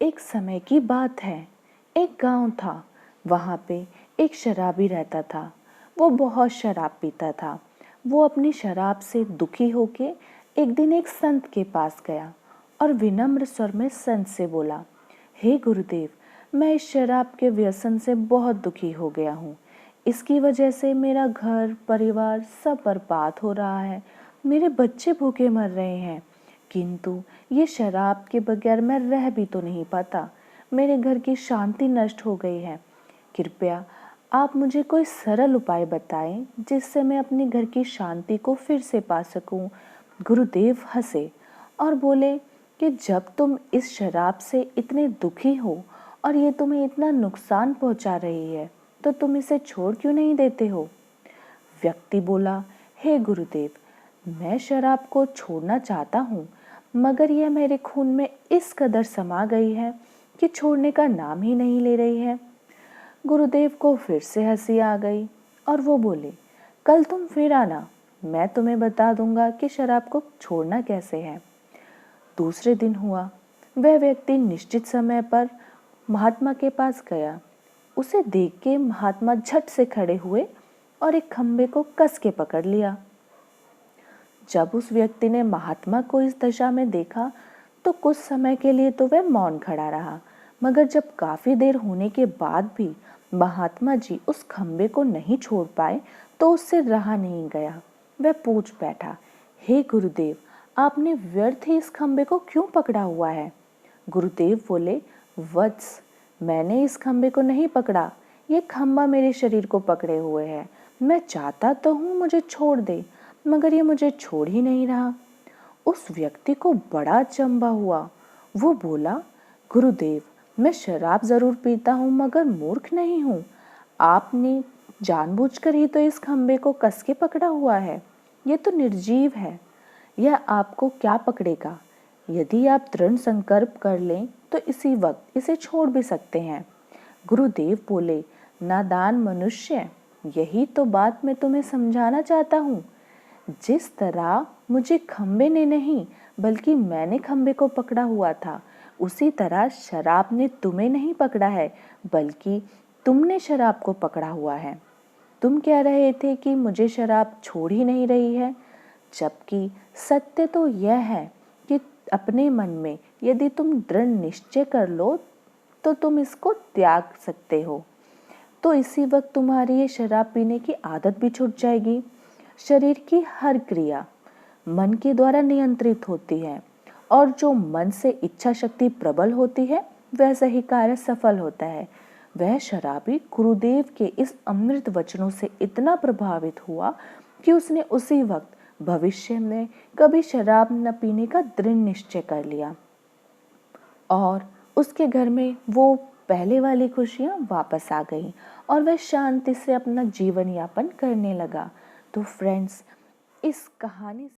एक समय की बात है। एक गांव था। वहाँ पे एक शराबी रहता था। वो बहुत शराब पीता था। वो अपनी शराब से दुखी होके एक दिन एक संत के पास गया और विनम्र स्वर में संत से बोला, हे गुरुदेव, मैं इस शराब के व्यसन से बहुत दुखी हो गया हूँ। इसकी वजह से मेरा घर परिवार सब बर्बाद हो रहा है। मेरे बच्चे भूखे मर रहे हैं, किंतु ये शराब के बगैर मैं रह भी तो नहीं पाता। मेरे घर की शांति नष्ट हो गई है। कृपया आप मुझे कोई सरल उपाय बताएं जिससे मैं अपने घर की शांति को फिर से पा सकूं। गुरुदेव हंसे और बोले कि जब तुम इस शराब से इतने दुखी हो और ये तुम्हें इतना नुकसान पहुंचा रही है, तो तुम इसे छोड़ क्यों नहीं देते हो। व्यक्ति बोला, हे गुरुदेव, मैं शराब को छोड़ना चाहता हूँ, मगर यह मेरे खून में इस कदर समा गई है कि छोड़ने का नाम ही नहीं ले रही है। गुरुदेव को फिर से हंसी आ गई और वो बोले, कल तुम फिर आना, मैं तुम्हें बता दूंगा कि शराब को छोड़ना कैसे है। दूसरे दिन हुआ। वह व्यक्ति निश्चित समय पर महात्मा के पास गया। उसे देख के महात्मा झट से खड़े हुए और एक खंबे को कस के पकड़ लिया। जब उस व्यक्ति ने महात्मा को इस दशा में देखा तो कुछ समय के लिए तो वह मौन खड़ा रहा, मगर जब काफी देर होने के बाद भी महात्मा जी उस खंबे को नहीं छोड़ पाए तो उससे रहा नहीं गया। वह पूछ बैठा, हे गुरुदेव, आपने व्यर्थ ही इस खंबे को क्यों पकड़ा हुआ है। गुरुदेव बोले, वत्स, मैंने इस खंबे को नहीं पकड़ा, ये खंबा मेरे शरीर को पकड़े हुए है। मैं चाहता तो हूँ मुझे छोड़ दे, मगर ये मुझे छोड़ ही नहीं रहा। उस व्यक्ति को बड़ा अचंभा हुआ। वो बोला, गुरुदेव, मैं शराब जरूर पीता हूँ मगर मूर्ख नहीं हूँ। आपने जानबूझकर ही तो इस खंबे को कस के पकड़ा हुआ है। ये तो निर्जीव है, यह आपको क्या पकड़ेगा। यदि आप दृढ़ संकल्प कर लें तो इसी वक्त इसे छोड़ भी सकते हैं। गुरुदेव बोले, नादान मनुष्य, यही तो बात मैं तुम्हें समझाना चाहता हूँ। जिस तरह मुझे खंबे ने नहीं बल्कि मैंने खंबे को पकड़ा हुआ था, उसी तरह शराब ने तुम्हें नहीं पकड़ा है बल्कि तुमने शराब को पकड़ा हुआ है। तुम कह रहे थे कि मुझे शराब छोड़ ही नहीं रही है, जबकि सत्य तो यह है कि अपने मन में यदि तुम दृढ़ निश्चय कर लो तो तुम इसको त्याग सकते हो। तो इसी वक्त तुम्हारी ये शराब पीने की आदत भी छूट जाएगी। शरीर की हर क्रिया मन के द्वारा नियंत्रित होती है और जो मन से इच्छा शक्ति प्रबल होती है वैसा ही कार्य सफल होता है। वह शराबी गुरुदेव के इस अमृत वचनों से इतना प्रभावित हुआ कि उसने उसी वक्त भविष्य में कभी शराब न पीने का दृढ़ निश्चय कर लिया और उसके घर में वो पहले वाली खुशियां वापस आ गईं और वह शांति से अपना जीवन यापन करने लगा। तो फ्रेंड्स, इस कहानी